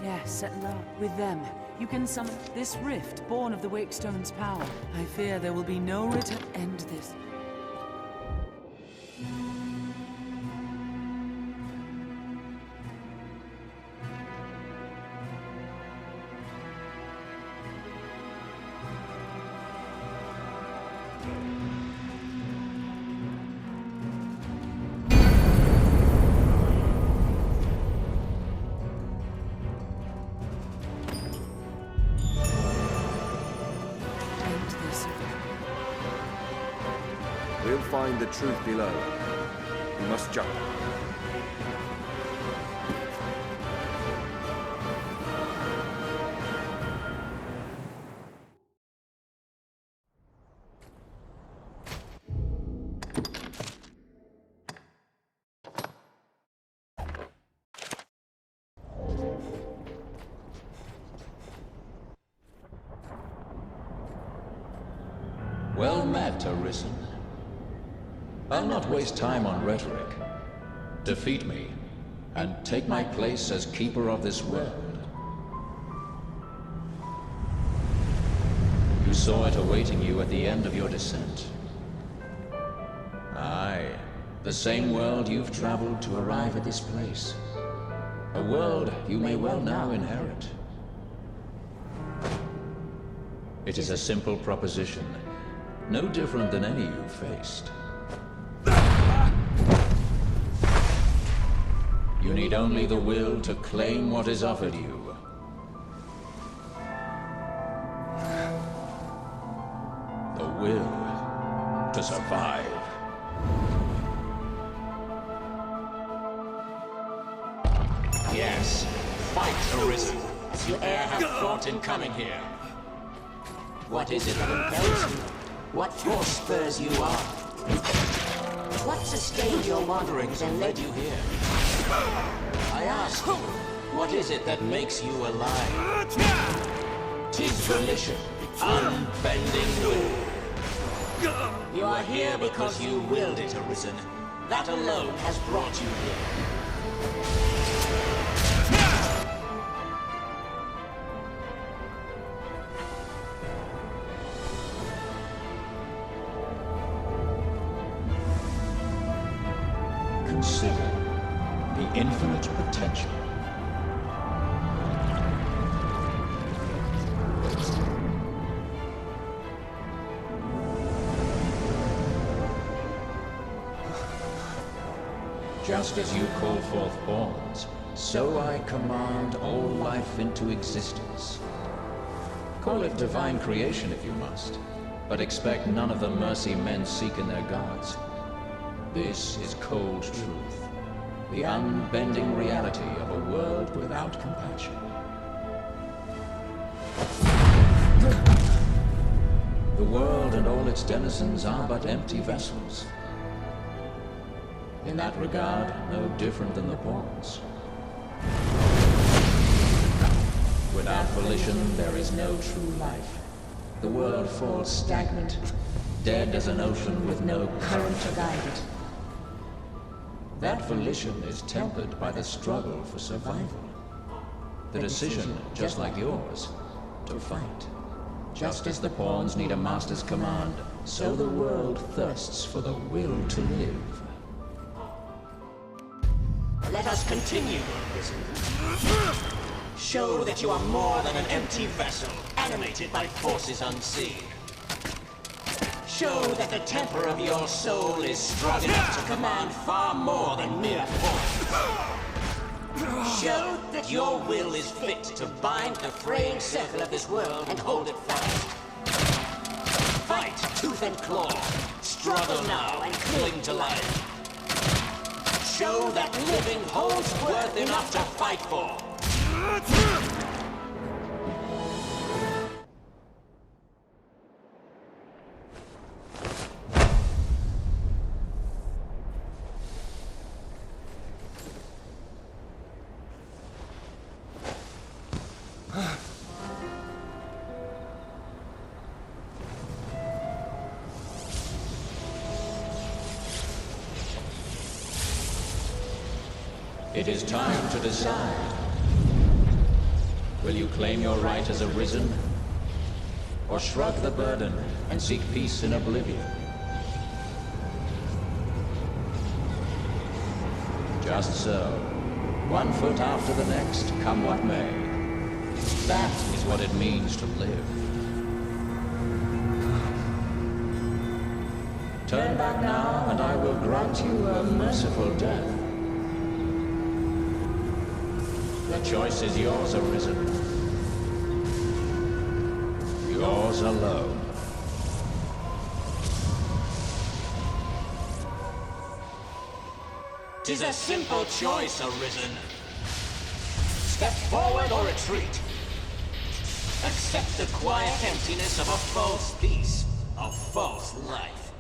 Yes, at last. With them, you can summon this rift, born of the Wakestone's power. I fear there will be no return. End this. We'll find the truth below. We must jump. Well met, Arisen. I'll not waste time on rhetoric. Defeat me, and take my place as keeper of this world. You saw it awaiting you at the end of your descent. Aye, the same world you've traveled to arrive at this place. A world you may well now inherit. It is a simple proposition, no different than any you've faced. You need only the will to claim what is offered you. The will to survive. Yes, fight, Arisen, as you e'er have thought in coming here. What is it that impels you? What force spurs you on? What sustained your wanderings and led you here? I ask you, what is it that makes you alive? 'Tis volition, unbending will. You are here because you willed it, Arisen. That alone has brought you here. Consider the infinite potential. Just as you call forth pawns, so I command all life into existence. Call it divine creation if you must, but expect none of the mercy men seek in their gods. This is cold truth, the unbending reality of a world without compassion. The world and all its denizens are but empty vessels. In that regard, no different than the pawns. Without volition, there is no true life. The world falls stagnant, dead as an ocean with no current to guide it. That volition is tempered by the struggle for survival. The decision, just like yours, to fight. Just as the pawns need a master's command, so the world thirsts for the will to live. Let us continue, Arisen. Show that you are more than an empty vessel, animated by forces unseen. Show that the temper of your soul is strong enough to command far more than mere force. Show that your will is fit to bind the fraying circle of this world and hold it fast. Fight tooth and claw, struggle now and cling to life. Show that living holds worth enough to fight for. It is time to decide. Will you claim your right as Arisen? Or shrug the burden and seek peace in oblivion? Just so. One foot after the next, come what may. That is what it means to live. Turn back now, and I will grant you a merciful death. The choice is yours, Arisen. Yours alone. Tis a simple choice, Arisen. Step forward or retreat. Accept the quiet emptiness of a false peace, a false life.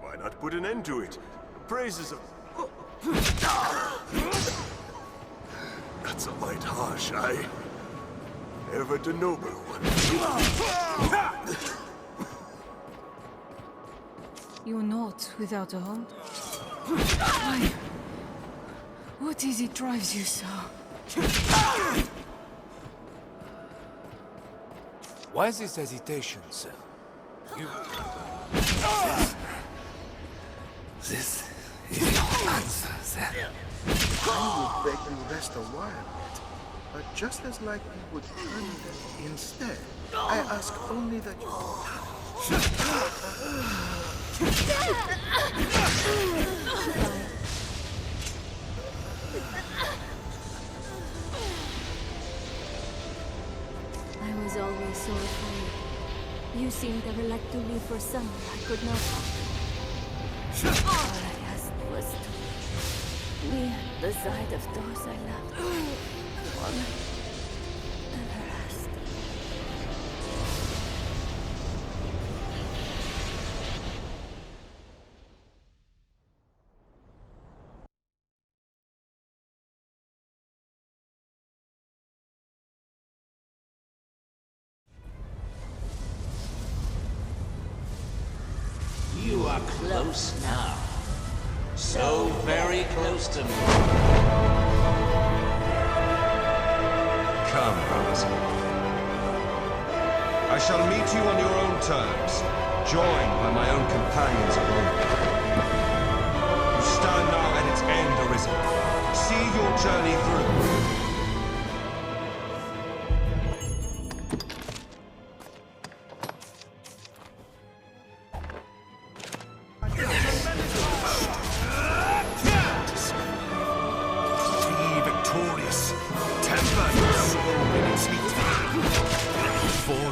Why not put an end to it? Praises of... That's a mite harsh, aye? Ever the noble one. You're not without a home? Why? What is it drives you so? Why this hesitation, sir? You... This is your answer, sir. I would beg you rest a while yet, but just as likely would turn them instead. I ask only that you... I was always so afraid. You seemed ever like to leave for somewhere I could not find. All I asked was to be at the side of those I loved. All I ever asked. You are close now. So very close to me. Come, Arisen. I shall meet you on your own terms, joined by my own companions of old. You stand now at its end, Arisen. See your journey through.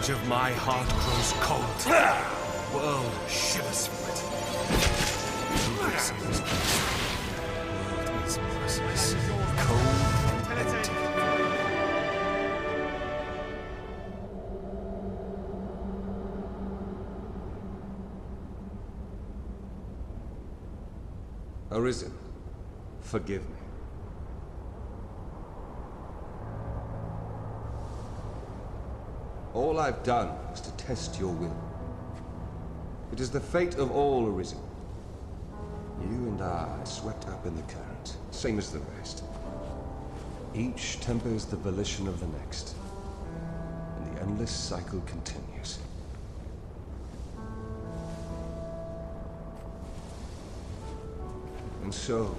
Of my heart grows cold. The world shivers from it. The world is merciless, cold and empty. Arisen, forgive me. All I've done was to test your will. It is the fate of all Arisen. You and I are swept up in the current, same as the rest. Each tempers the volition of the next, and the endless cycle continues. And so,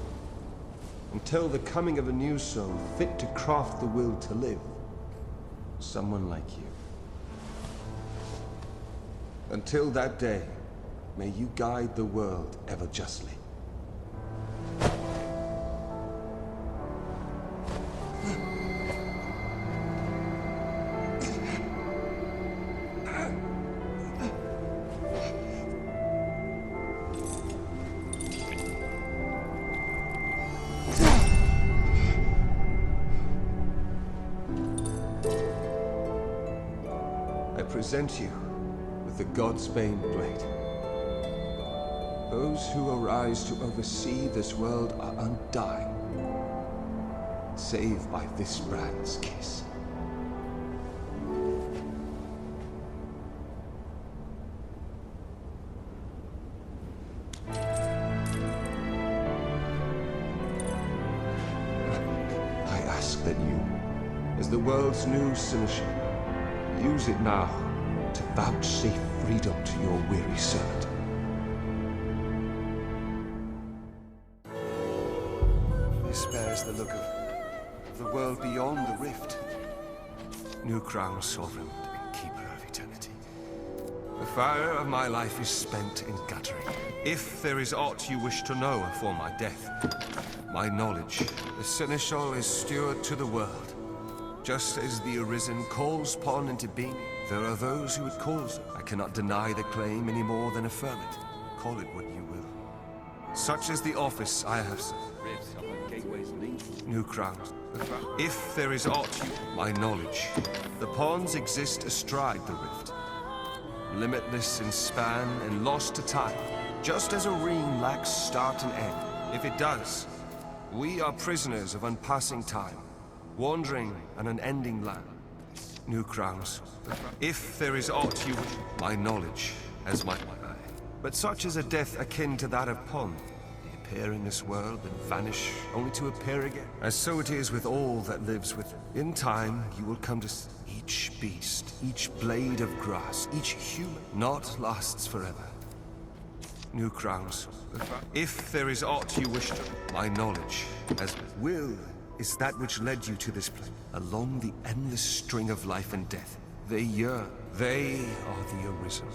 until the coming of a new soul fit to craft the will to live, someone like you. Until that day, may you guide the world ever justly. I present you the Godsbane blade. Those who arise to oversee this world are undying, save by this brand's kiss. that you, as the world's new seneschal, use it now to vouchsafe freedom to your weary servant. This bears the look of the world beyond the rift. New crown, sovereign and keeper of eternity. The fire of my life is spent in guttering. If there is aught you wish to know afore my death, my knowledge, the seneschal is steward to the world. Just as the Arisen calls upon into being, there are those who would call so. I cannot deny the claim any more than affirm it. Call it what you will. Such is the office I have served. New crowns. If there is aught you... My knowledge. The pawns exist astride the rift. Limitless in span and lost to time. Just as a ring lacks start and end. If it does, we are prisoners of unpassing time. Wandering an unending land. New crowns. If there is aught you... My knowledge as my eye. But such is a death akin to that of pawn. Appear in this world and vanish, only to appear again. As so it is with all that lives with. In time, you will come to see each beast, each blade of grass, each human, not lasts forever. New crowns. If there is aught you wish to, my knowledge, as will, is that which led you to this place. Along the endless string of life and death, they yearn. They are the Arisen.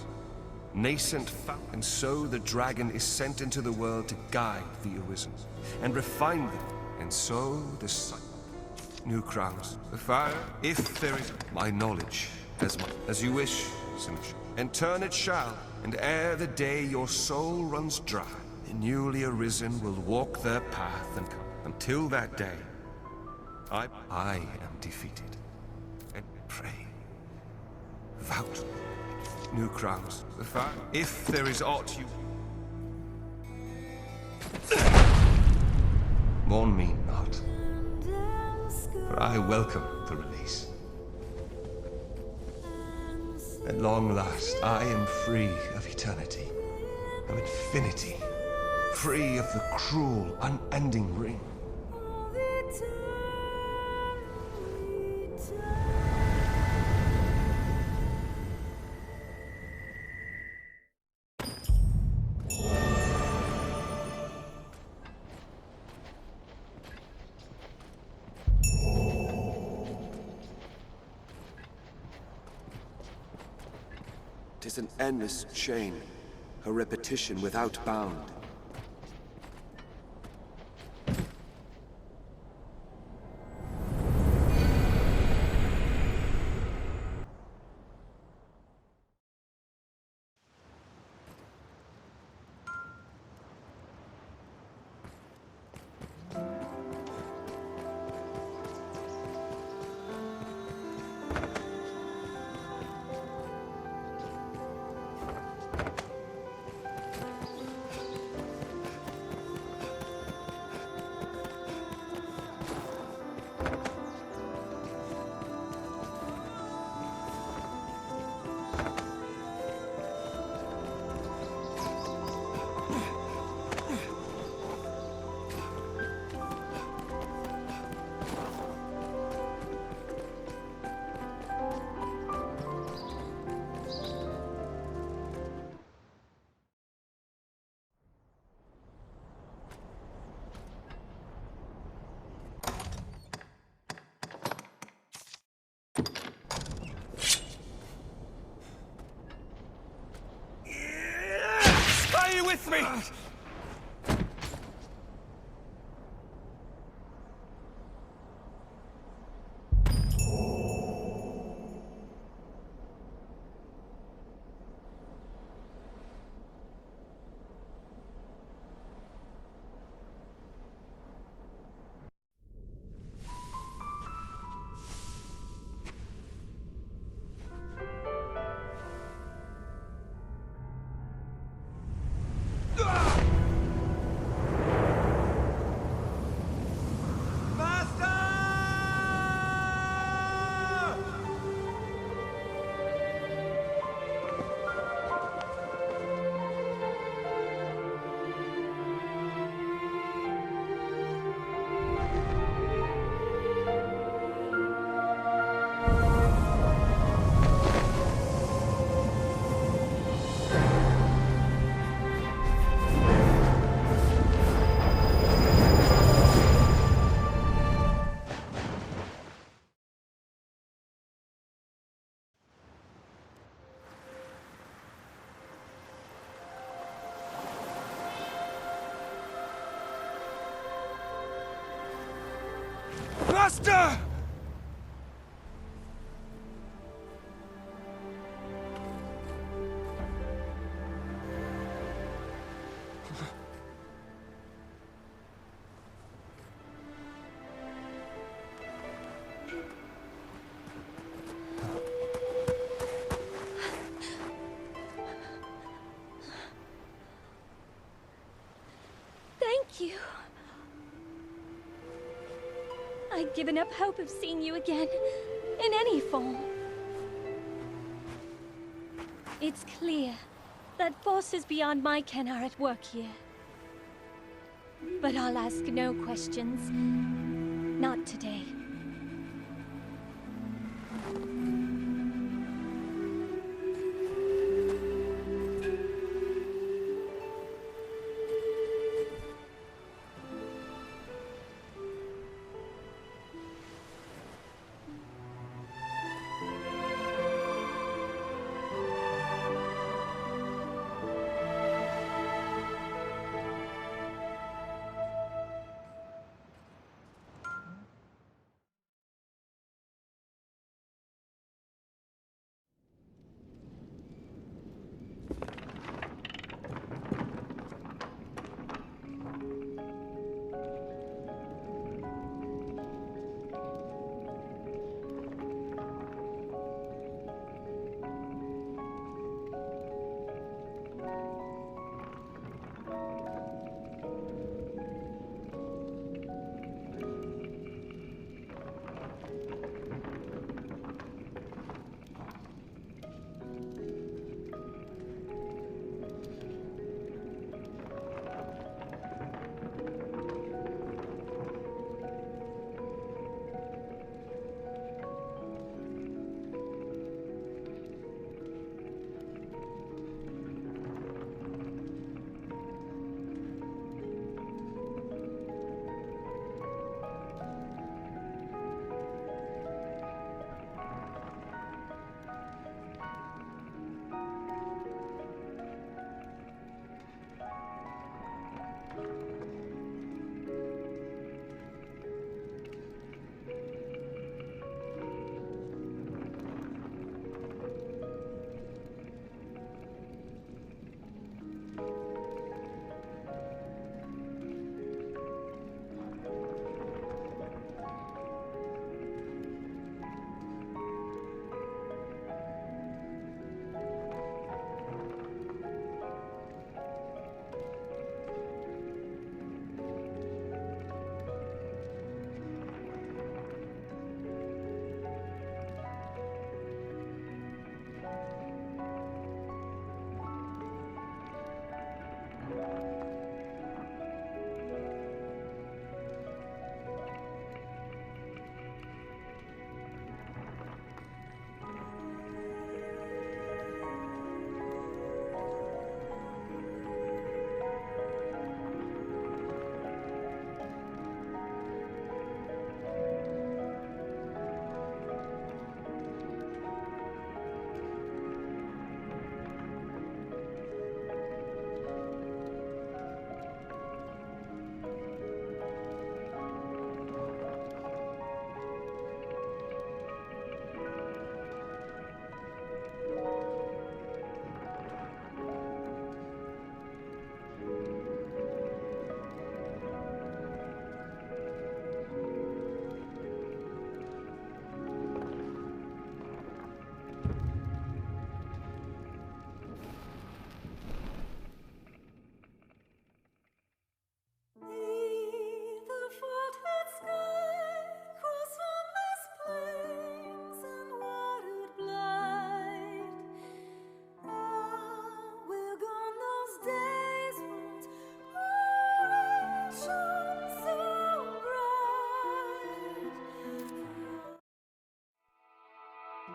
Nascent fountain, and so the dragon is sent into the world to guide the Arisen and refine them, and so the sun. New crowns, the fire, if there is my knowledge, as you wish, seneschal. And turn it shall, and ere the day your soul runs dry, the newly Arisen will walk their path and come. Until that day, I am defeated, and pray, vouch. New crowns. The fire. If there is aught you... Mourn me not, for I welcome the release. At long last, I am free of eternity, of infinity, free of the cruel, unending ring. Tis an endless chain, a repetition without bound. Stay with me! Master! Thank you. I'd given up hope of seeing you again, in any form. It's clear that forces beyond my ken are at work here. But I'll ask no questions. Not today.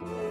Yeah.